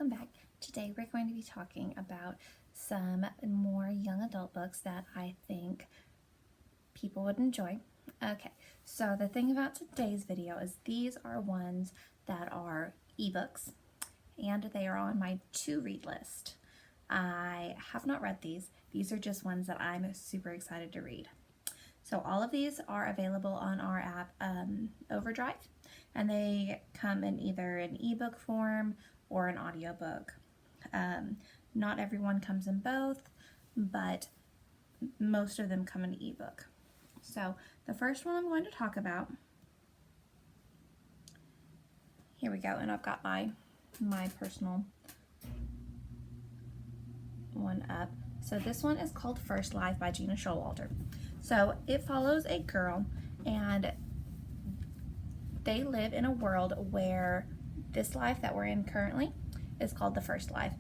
welcome back. Today we're going to be talking about some more young adult books that I think people would enjoy. Okay, so the thing about today's video is these are ones that are ebooks and they are on my to-read list. I have not read these. These are just ones that I'm super excited to read. So all of these are available on our app, Overdrive, and they come in either an ebook form or an audiobook. Not everyone comes in both, but most of them come in ebook. So the first one I'm going to talk about, here we go, and I've got my personal one up. So this one is called Firstlife by Gena Showalter. So it follows a girl, and they live in a world where this life that we're in currently is called the first life.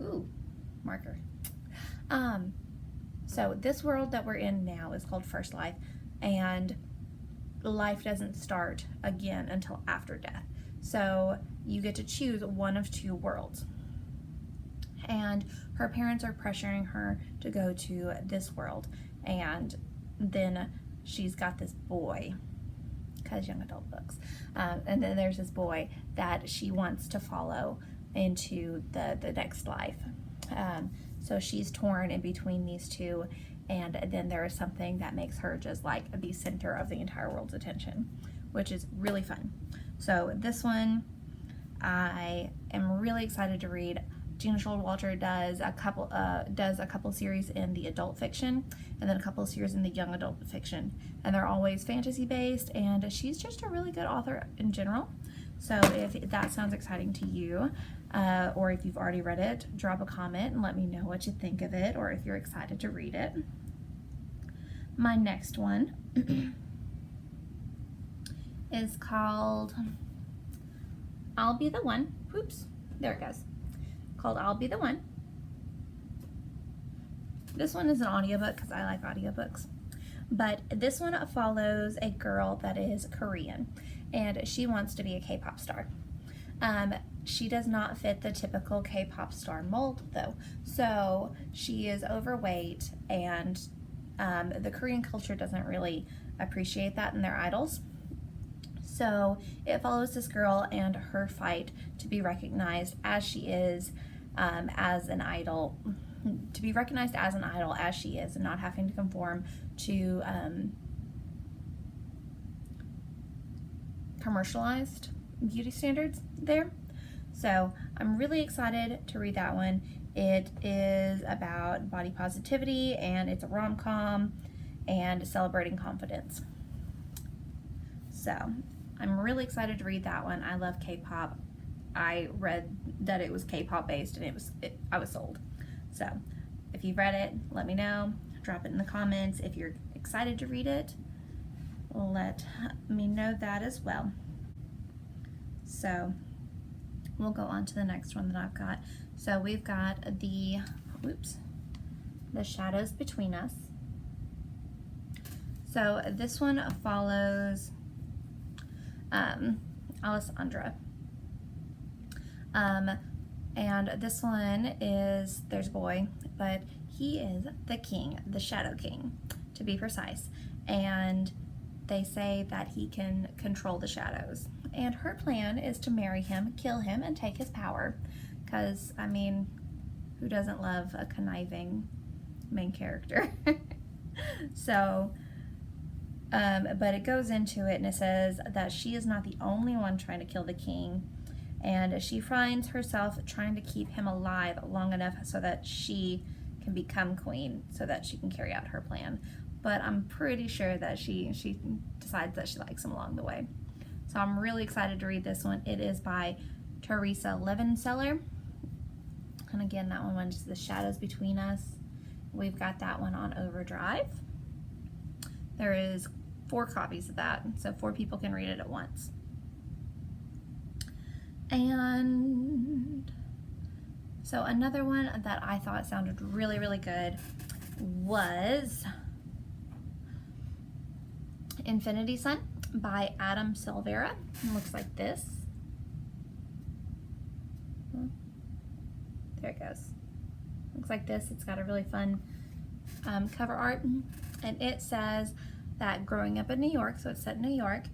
Ooh, marker. So this world that we're in now is called first life, and life doesn't start again until after death. So you get to choose one of two worlds. And her parents are pressuring her to go to this world, and then she's got this boy, because young adult books, and then there's this boy that she wants to follow into the next life. So she's torn in between these two, and then there is something that makes her just like the center of the entire world's attention, which is really fun. So this one I am really excited to read. Gena Showalter does a couple series in the adult fiction and then a couple of series in the young adult fiction, and they're always fantasy based, and she's just a really good author in general. So if that sounds exciting to you, or if you've already read it, drop a comment and let me know what you think of it, or if you're excited to read it. My next one is called I'll Be the One. Oops, there it goes. Called I'll Be the One. This one is an audiobook because I like audiobooks. But this one follows a girl that is Korean, and she wants to be a K-pop star. She does not fit the typical K-pop star mold though. So she is overweight, and the Korean culture doesn't really appreciate that in their idols. So it follows this girl and her fight to be recognized as she is, as an idol, to be recognized as an idol as she is, and not having to conform to commercialized beauty standards there. So I'm really excited to read that one. It is about body positivity, and it's a rom-com and celebrating confidence. So I'm really excited to read that one. I love K-pop. I read that it was K-pop based, and I was sold. So if you've read it, let me know. Drop it in the comments. If you're excited to read it, let me know that as well. So we'll go on to the next one that I've got. So we've got the Shadows Between Us. So this one follows Alessandra. And this one is, there's a boy, but he is the king, the Shadow King, to be precise. And they say that he can control the shadows. And her plan is to marry him, kill him, and take his power. Because, I mean, who doesn't love a conniving main character? So, but it goes into it, and it says that she is not the only one trying to kill the king, and she finds herself trying to keep him alive long enough so that she can become queen, so that she can carry out her plan. But I'm pretty sure that she decides that she likes him along the way. So I'm really excited to read this one. It is by Tricia Levenseller, and again, that one is The Shadows Between Us. We've got that one on Overdrive. There is 4 copies of that, so 4 people can read it at once. And so another one that I thought sounded really, really good was Infinity Sun by Silvera. It looks like this. There it goes. Looks like this. It's got a really fun cover art, and it says that growing up in New York, so it's set in New York,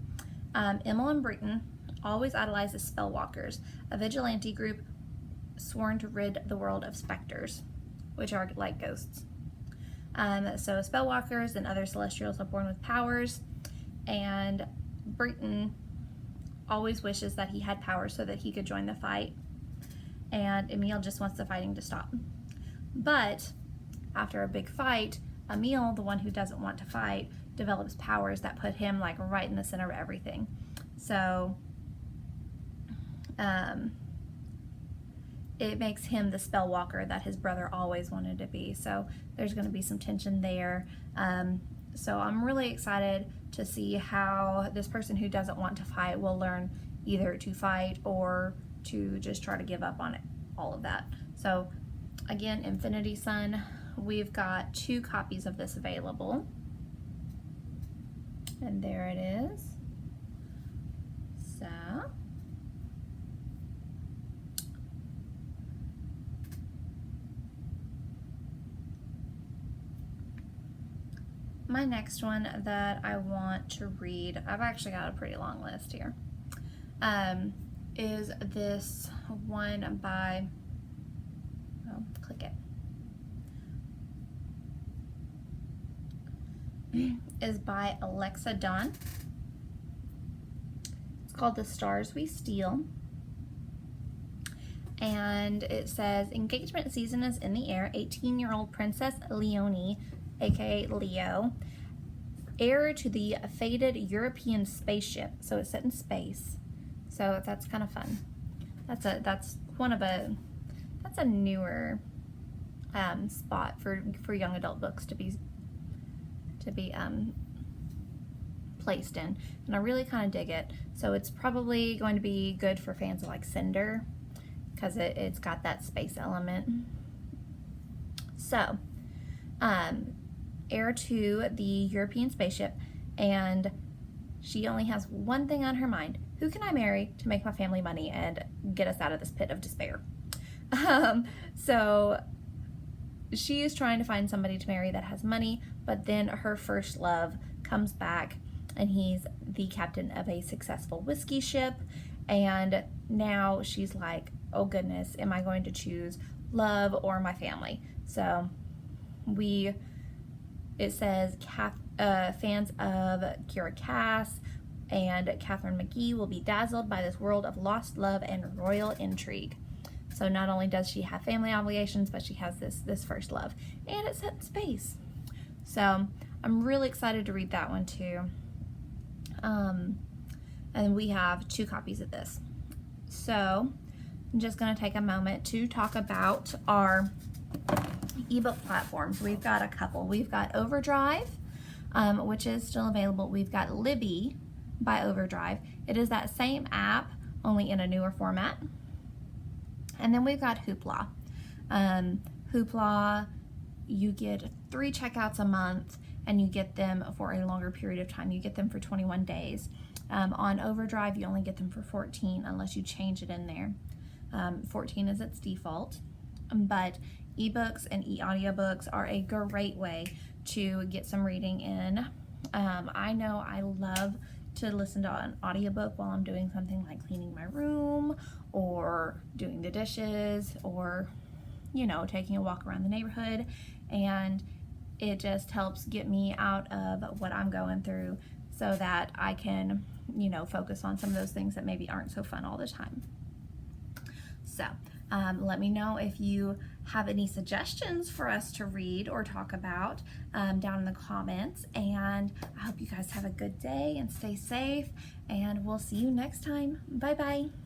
Emil and Breton always idolized the Spellwalkers, a vigilante group sworn to rid the world of specters, which are like ghosts. So Spellwalkers and other celestials are born with powers, and Breton always wishes that he had powers so that he could join the fight, and Emil just wants the fighting to stop. But after a big fight, Emil, the one who doesn't want to fight, develops powers that put him like right in the center of everything. So it makes him the Spellwalker that his brother always wanted to be. So there's going to be some tension there. So I'm really excited to see how this person who doesn't want to fight will learn either to fight or to just try to give up on it, all of that. So again, Infinity Sun, we've got 2 copies of this available. And there it is. So my next one that I want to read, I've actually got a pretty long list here, is this one by, oh, click it, is by Alexa Donne. It's called The Stars We Steal. And it says, engagement season is in the air. 18-year-old Princess Leonie, aka Leo, heir to the fated European spaceship. So it's set in space. So that's kind of fun. That's a newer spot for young adult books to be placed in, and I really kind of dig it. So it's probably going to be good for fans of like Cinder, because it's got that space element. So heir to the European spaceship, and she only has one thing on her mind: who can I marry to make my family money and get us out of this pit of despair? So she is trying to find somebody to marry that has money, but then her first love comes back, and he's the captain of a successful whiskey ship, and now she's like, oh goodness, am I going to choose love or my family? So it says fans of Kira Cass and Catherine McGee will be dazzled by this world of lost love and royal intrigue. So not only does she have family obligations, but she has this first love, and it's set in space. So I'm really excited to read that one too. And we have 2 copies of this. So I'm just going to take a moment to talk about our ebook platforms. We've got a couple. We've got Overdrive, which is still available. We've got Libby by Overdrive. It is that same app, only in a newer format. And then we've got Hoopla. Hoopla, you get 3 checkouts a month, and you get them for a longer period of time. You get them for 21 days. On Overdrive, you only get them for 14 unless you change it in there. 14 is its default. But ebooks and e-audiobooks are a great way to get some reading in. I know I love to listen to an audiobook while I'm doing something like cleaning my room or doing the dishes or, you know, taking a walk around the neighborhood, and it just helps get me out of what I'm going through so that I can, you know, focus on some of those things that maybe aren't so fun all the time. So let me know if you have any suggestions for us to read or talk about down in the comments, and I hope you guys have a good day and stay safe, and we'll see you next time. Bye bye.